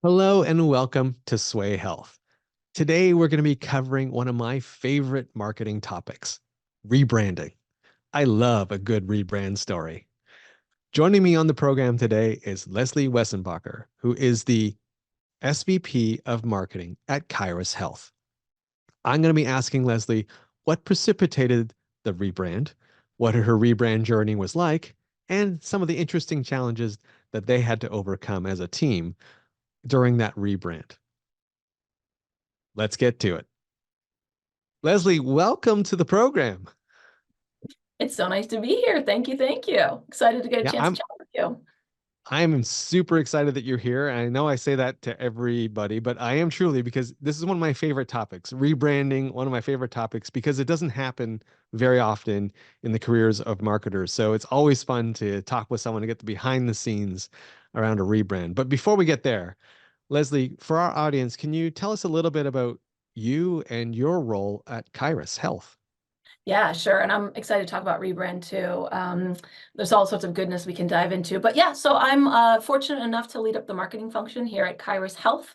Hello and welcome to Swaay.Health. Today we're going to be covering one of my favorite marketing topics, rebranding. I love a good rebrand story. Joining me on the program today is Lesley Weisenbacher, who is the SVP of Marketing at Kyruus Health. I'm going to be asking Lesley what precipitated the rebrand, what her rebrand journey was like, and some of the interesting challenges that they had to overcome as a team during that rebrand. Let's get to it. Lesley, welcome to the program. It's so nice to be here. Thank you. Thank you. Excited to get a chance to chat with you. I'm super excited that you're here. I know I say that to everybody, but I am truly, because this is one of my favorite topics. Rebranding, one of my favorite topics, because it doesn't happen very often in the careers of marketers. So it's always fun to talk with someone to get the behind the scenes around a rebrand. But before we get there, Lesley, for our audience, can you tell us a little bit about you and your role at Kyruus Health? Yeah, sure. And I'm excited to talk about Rebrand too. There's all sorts of goodness we can dive into. But yeah, so I'm fortunate enough to lead up the marketing function here at Kyruus Health.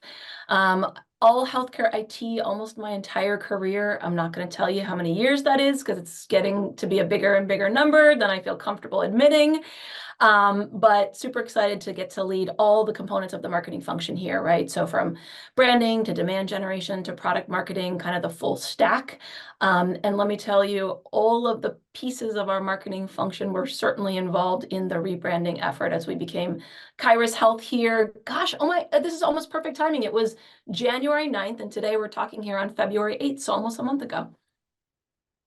All healthcare IT, almost my entire career. I'm not going to tell you how many years that is because it's getting to be a bigger and bigger number than I feel comfortable admitting. But super excited to get to lead all the components of the marketing function here, right? So from branding to demand generation to product marketing, kind of the full stack. And let me tell you, all of the pieces of our marketing function were certainly involved in the rebranding effort as we became Kyruus Health here. Gosh, oh my, this is almost perfect timing. It was January 9th, and today we're talking here on February 8th, so almost a month ago.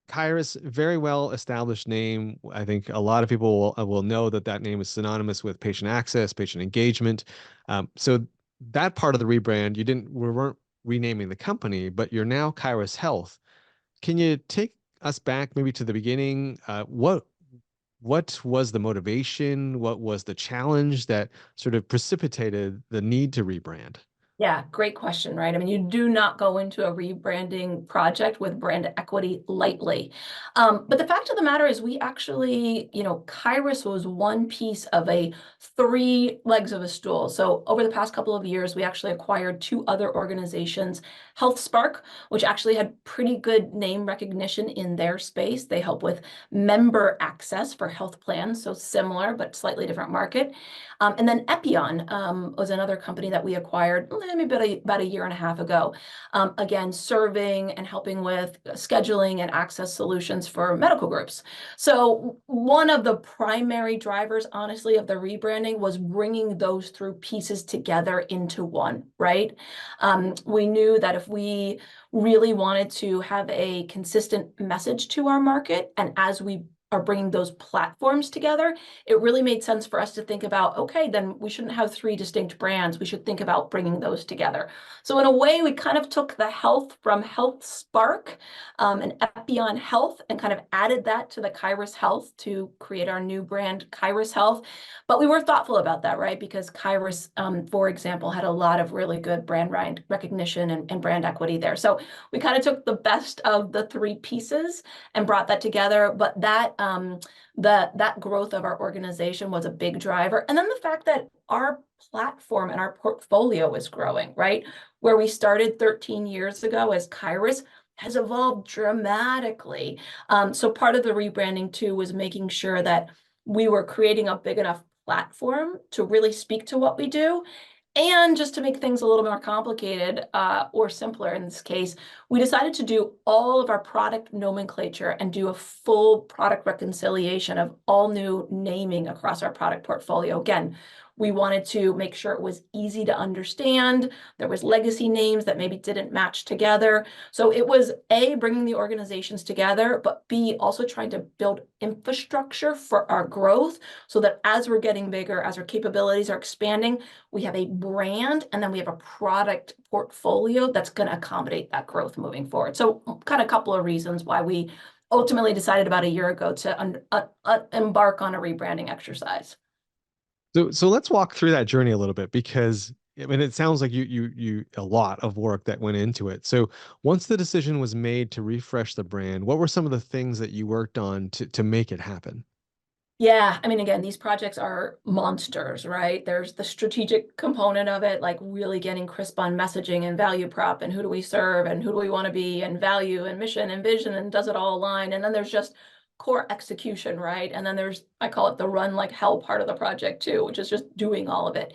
Kyruus, very well established name. I think a lot of people will know that that name is synonymous with patient access, patient engagement. So that part of the rebrand, we weren't renaming the company, but you're now Kyruus Health. Can you take us back maybe to the beginning? What was the motivation? What was the challenge that sort of precipitated the need to rebrand? Yeah, great question, right? I mean, you do not go into a rebranding project with brand equity lightly. But the fact of the matter is we actually, Kyruus was one piece of a three legs of a stool. So over the past couple of years, we actually acquired two other organizations, HealthSpark, which actually had pretty good name recognition in their space. They help with member access for health plans, so similar but slightly different market. And then Epion was another company that we acquired maybe about a year and a half ago. Again, serving and helping with scheduling and access solutions for medical groups. So one of the primary drivers, honestly, of the rebranding was bringing those through pieces together into one, right? We knew that if we really wanted to have a consistent message to our market, and as we are bringing those platforms together, it really made sense for us to think about, okay, then we shouldn't have three distinct brands. We should think about bringing those together. So in a way, we kind of took the health from HealthSpark and Epion Health and kind of added that to the Kyruus Health to create our new brand, Kyruus Health. But we were thoughtful about that, right? Because Kyruus, for example, had a lot of really good brand recognition and brand equity there. So we kind of took the best of the three pieces and brought that together. But that growth of our organization was a big driver. And then the fact that our platform and our portfolio is growing, right? Where we started 13 years ago as Kyruus has evolved dramatically. So part of the rebranding too was making sure that we were creating a big enough platform to really speak to what we do. And just to make things a little more complicated or simpler in this case, we decided to do all of our product nomenclature and do a full product reconciliation of all new naming across our product portfolio. Again, we wanted to make sure it was easy to understand. There was legacy names that maybe didn't match together. So it was A, bringing the organizations together, but B, also trying to build infrastructure for our growth so that as we're getting bigger, as our capabilities are expanding, we have a brand and then we have a product portfolio that's going to accommodate that growth moving forward. So kind of a couple of reasons why we ultimately decided about a year ago to embark on a rebranding exercise. So let's walk through that journey a little bit, because I mean, it sounds like a lot of work that went into it. So once the decision was made to refresh the brand, what were some of the things that you worked on to make it happen? Yeah, I mean, again, these projects are monsters, right? There's the strategic component of it, like really getting crisp on messaging and value prop and who do we serve and who do we want to be and value and mission and vision and does it all align? And then there's just core execution, right? And then there's, I call it the run like hell part of the project too, which is just doing all of it.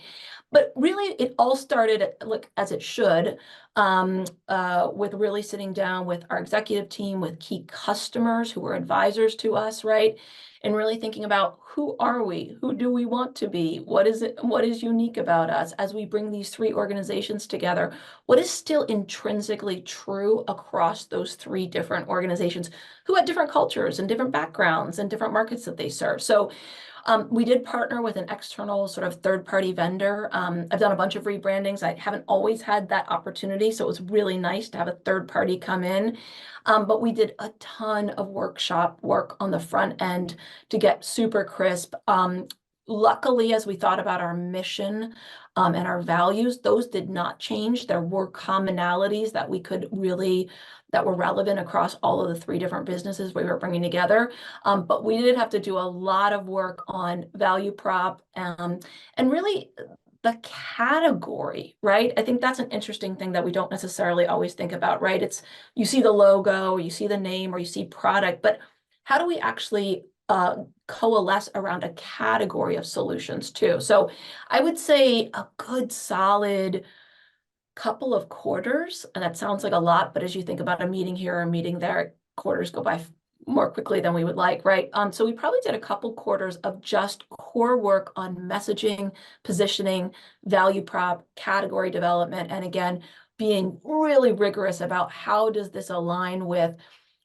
But really, it all started like as it should, with really sitting down with our executive team, with key customers who were advisors to us, right? And really thinking about who are we? Who do we want to be? What is it? What is unique about us as we bring these three organizations together? What is still intrinsically true across those three different organizations who had different cultures and different backgrounds and different markets that they serve? So we did partner with an external sort of third-party vendor. I've done a bunch of rebrandings. I haven't always had that opportunity, so it was really nice to have a third party come in. But we did a ton of workshop work on the front end to get super crisp. Luckily, as we thought about our mission and our values, those did not change. There were commonalities that we could really, that were relevant across all of the three different businesses we were bringing together. But we did have to do a lot of work on value prop and really the category, right? I think that's an interesting thing that we don't necessarily always think about, right? It's you see the logo, or you see the name, or you see product, but how do we actually coalesce around a category of solutions too? So I would say a good solid couple of quarters, and that sounds like a lot, but as you think about a meeting here or a meeting there, quarters go by more quickly than we would like, right? So we probably did a couple quarters of just core work on messaging, positioning, value prop, category development, and again, being really rigorous about how does this align with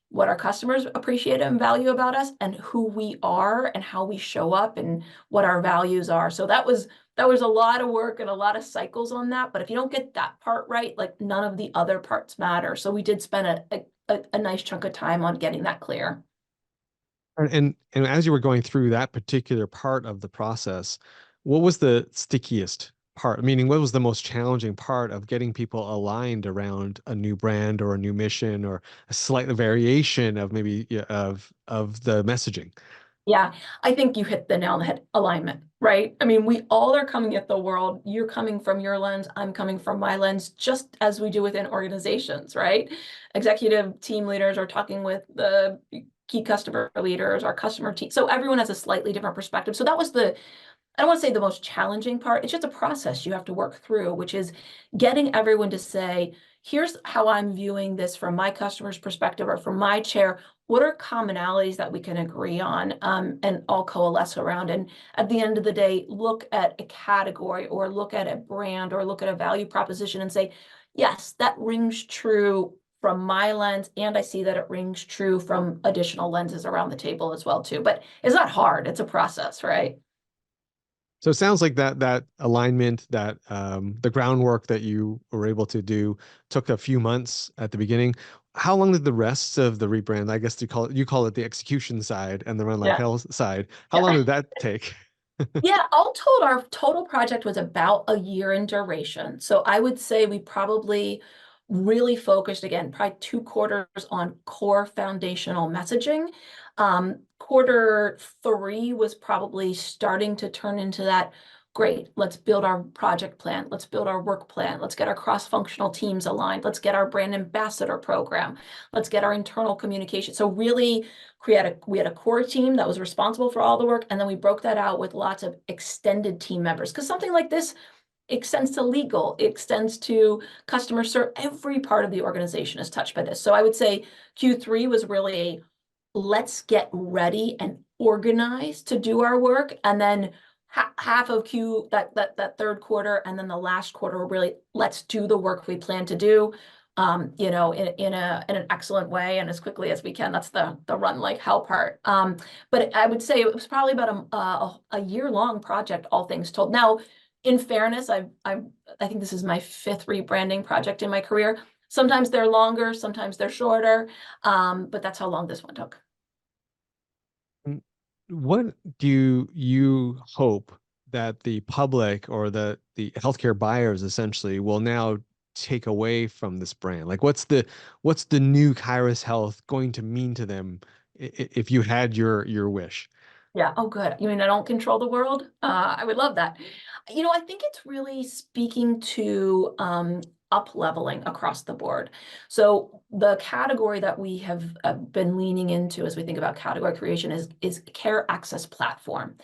what our customers appreciate and value about us and who we are and how we show up and what our values are. So that was a lot of work and a lot of cycles on that. But if you don't get that part right, like none of the other parts matter. So we did spend a nice chunk of time on getting that clear. And as you were going through that particular part of the process, what was the stickiest part? Meaning, what was the most challenging part of getting people aligned around a new brand or a new mission or a slight variation of maybe of the messaging? Yeah, I think you hit the nail on the head, alignment, right? I mean, we all are coming at the world. You're coming from your lens, I'm coming from my lens, just as we do within organizations, right? Executive team leaders are talking with the key customer leaders, our customer team. So everyone has a slightly different perspective. So that was I don't want to say the most challenging part. It's just a process you have to work through, which is getting everyone to say, here's how I'm viewing this from my customer's perspective or from my chair. What are commonalities that we can agree on and all coalesce around? And at the end of the day, look at a category or look at a brand or look at a value proposition and say, yes, that rings true from my lens, and I see that it rings true from additional lenses around the table as well too. But it's not hard. It's a process, right? So it sounds like that alignment, that the groundwork that you were able to do took a few months at the beginning. How long did the rest of the rebrand, I guess you call it the execution side and the run like Yeah. hell side. How long Yeah. did that take? Yeah, all told, our total project was about a year in duration. So I would say we probably really focused, again, probably 2 quarters on core foundational messaging. Quarter 3 was probably starting to turn into that. Great, let's build our project plan. Let's build our work plan. Let's get our cross-functional teams aligned. Let's get our brand ambassador program. Let's get our internal communication. So really we had a core team that was responsible for all the work, and then we broke that out with lots of extended team members. Because something like this extends to legal, it extends to customer service. Every part of the organization is touched by this. So I would say Q3 was really a let's get ready and organized to do our work, and then half of that third quarter, and then the last quarter, really let's do the work we plan to do, in an excellent way and as quickly as we can. That's the run like hell part. But I would say it was probably about a year-long project, all things told. Now, in fairness, I think this is my 5th rebranding project in my career. Sometimes they're longer, sometimes they're shorter, but that's how long this one took. What do you hope that the public or the healthcare buyers essentially will now take away from this brand? Like what's the new Kyruus Health going to mean to them if you had your wish? Yeah. Oh, good. You mean I don't control the world? I would love that. I think it's really speaking to up leveling across the board. So the category that we have been leaning into as we think about category creation is care access platform.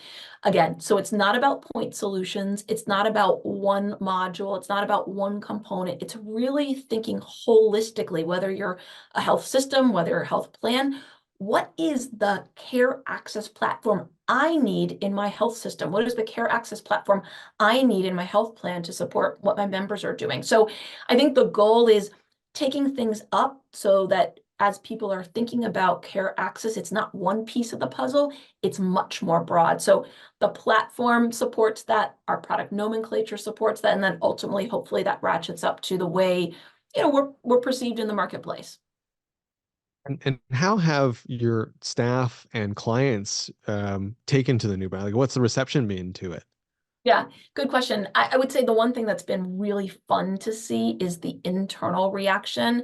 Again, so it's not about point solutions. It's not about one module. It's not about one component. It's really thinking holistically, whether you're a health system, whether you're a health plan, what is the care access platform I need in my health system? What is the care access platform I need in my health plan to support what my members are doing? So I think the goal is taking things up so that as people are thinking about care access, it's not one piece of the puzzle, it's much more broad. So the platform supports that, our product nomenclature supports that, and then ultimately, hopefully that ratchets up to the way, we're perceived in the marketplace. And how have your staff and clients taken to the new brand? Like, what's the reception been to it? Yeah, good question. I would say the one thing that's been really fun to see is the internal reaction.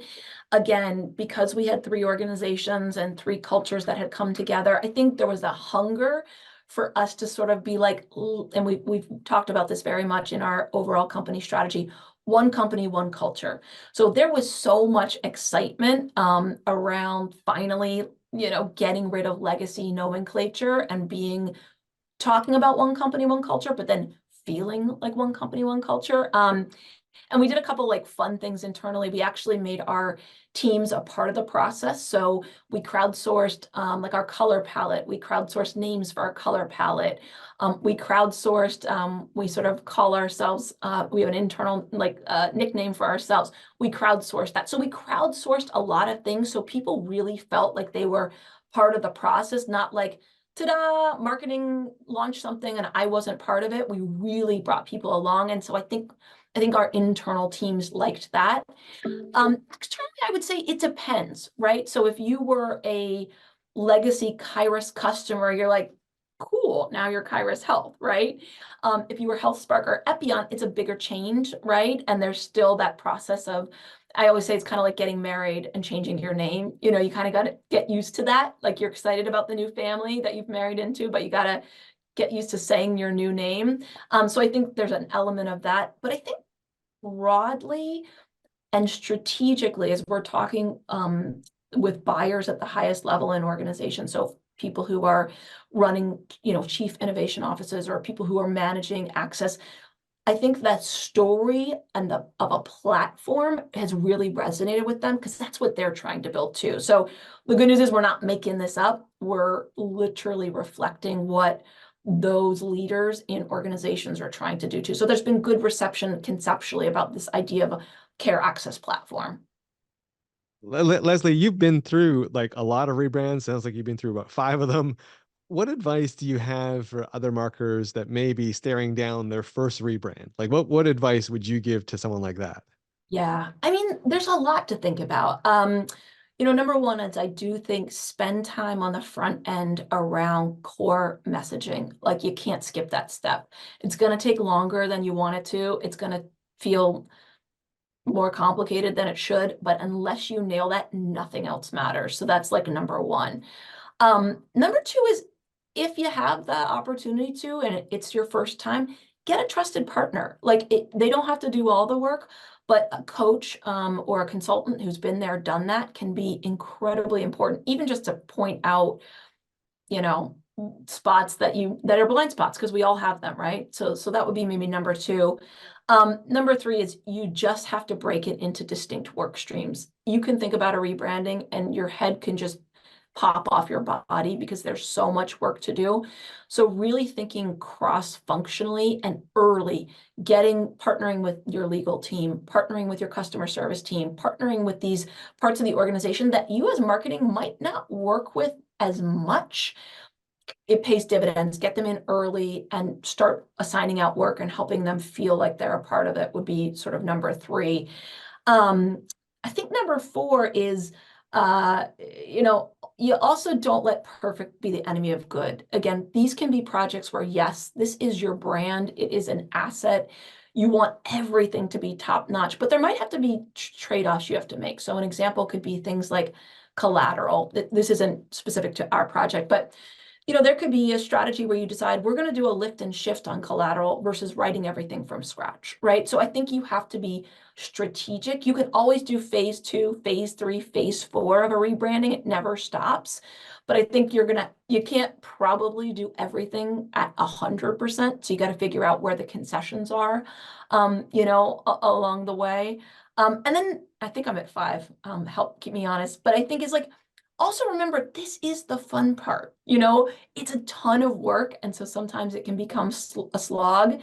Again, because we had three organizations and three cultures that had come together, I think there was a hunger for us to sort of be like, and we've talked about this very much in our overall company strategy, one company, one culture. So there was so much excitement around finally, getting rid of legacy nomenclature and being talking about one company, one culture, but then feeling like one company, one culture. And we did a couple like fun things internally. We actually made our teams a part of the process. So we crowdsourced like our color palette. We crowdsourced names for our color palette. We crowdsourced, we sort of call ourselves, we have an internal like nickname for ourselves. We crowdsourced that. So we crowdsourced a lot of things. So people really felt like they were part of the process, not like, ta-da, marketing launched something and I wasn't part of it. We really brought people along. And so I think our internal teams liked that. Externally, I would say it depends, right? So if you were a legacy Kyruus customer, you're like, cool, now you're Kyruus Health, right? If you were HealthSpark or Epion, it's a bigger change, right? And there's still that process of, I always say it's kind of like getting married and changing your name. You kind of got to get used to that. Like you're excited about the new family that you've married into, but you got to get used to saying your new name. So I think there's an element of that. But I think broadly and strategically, as we're talking with buyers at the highest level in organizations, so people who are running, chief innovation offices or people who are managing access, I think that story and of a platform has really resonated with them because that's what they're trying to build too. So the good news is we're not making this up. We're literally reflecting what those leaders in organizations are trying to do too. So there's been good reception conceptually about this idea of a care access platform. Lesley, you've been through like a lot of rebrands. Sounds like you've been through about five of them. What advice do you have for other marketers that may be staring down their first rebrand? Like what advice would you give to someone like that? Yeah, I mean, there's a lot to think about. Number one is I do think spend time on the front end around core messaging. Like you can't skip that step. It's going to take longer than you want it to. It's going to feel more complicated than it should, but unless you nail that, nothing else matters. So that's like number one. Number two is if you have the opportunity to, and it's your first time, get a trusted partner. Like they don't have to do all the work, but a coach or a consultant who's been there, done that can be incredibly important, even just to point out, you know, spots that are blind spots, because we all have them, right? So that would be maybe number two. Number three is you just have to break it into distinct work streams. You can think about a rebranding and your head can just pop off your body because there's so much work to do. So really thinking cross-functionally and early, partnering with your legal team, partnering with your customer service team, partnering with these parts of the organization that you as marketing might not work with as much. It pays dividends. Get them in early and start assigning out work and helping them feel like they're a part of it would be sort of number three. I think number four is You know, you also don't let perfect be the enemy of good. Again, these can be projects where, yes, this is your brand, it is an asset. You want everything to be top notch, but there might have to be trade-offs you have to make. So an example could be things like collateral. This isn't specific to our project, but there could be a strategy where you decide we're going to do a lift and shift on collateral versus writing everything from scratch, right? So I think you have to be strategic. You can always do phase 2, phase 3, phase 4 of a rebranding. It never stops. But I think you can't probably do everything at 100%. So you got to figure out where the concessions are, along the way. And then I think I'm at 5, help keep me honest. But I think it's like, also remember, this is the fun part. It's a ton of work, and so sometimes it can become a slog.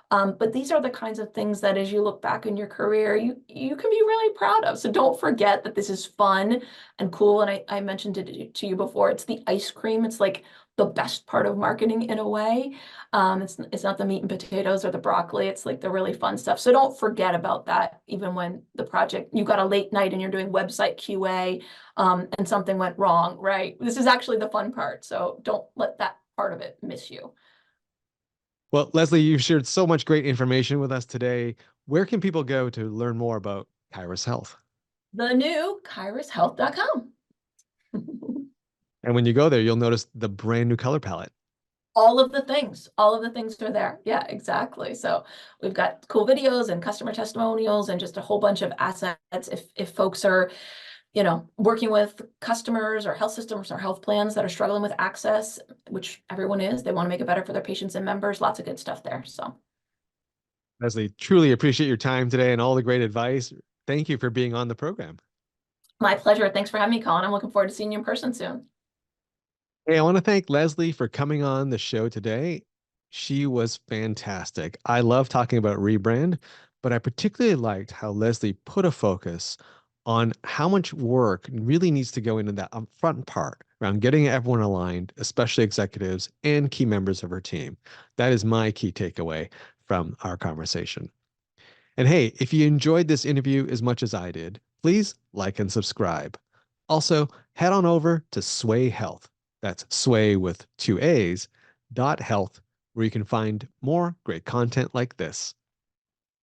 But these are the kinds of things that as you look back in your career, you can be really proud of. So don't forget that this is fun and cool. And I mentioned it to you before. It's the ice cream. It's like the best part of marketing in a way. It's not the meat and potatoes or the broccoli. It's like the really fun stuff. So don't forget about that, even when you got a late night and you're doing website QA, and something went wrong, right? This is actually the fun part. So don't let that part of it miss you. Well, Lesley, you've shared so much great information with us today. Where can people go to learn more about Kyruus Health? The new KyruusHealth.com. And when you go there, you'll notice the brand new color palette. All of the things are there. Yeah, exactly. So we've got cool videos and customer testimonials and just a whole bunch of assets. If folks are, working with customers or health systems or health plans that are struggling with access, which everyone is, they want to make it better for their patients and members, lots of good stuff there. So Lesley, truly appreciate your time today and all the great advice. Thank you for being on the program. my pleasure. Thanks for having me, Colin. I'm looking forward to seeing you in person soon. Hey, I want to thank Lesley for coming on the show today. She was fantastic. I love talking about Rebrand, but I particularly liked how Lesley put a focus on how much work really needs to go into that upfront part around getting everyone aligned, especially executives and key members of her team. That is my key takeaway from our conversation. And hey, if you enjoyed this interview as much as I did, please like and subscribe. Also, head on over to Swaay.Health. That's Sway with 2 A's, .health, where you can find more great content like this.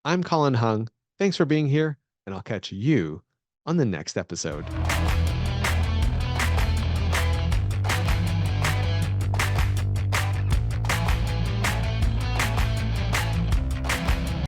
I'm Colin Hung. Thanks for being here, and I'll catch you on the next episode.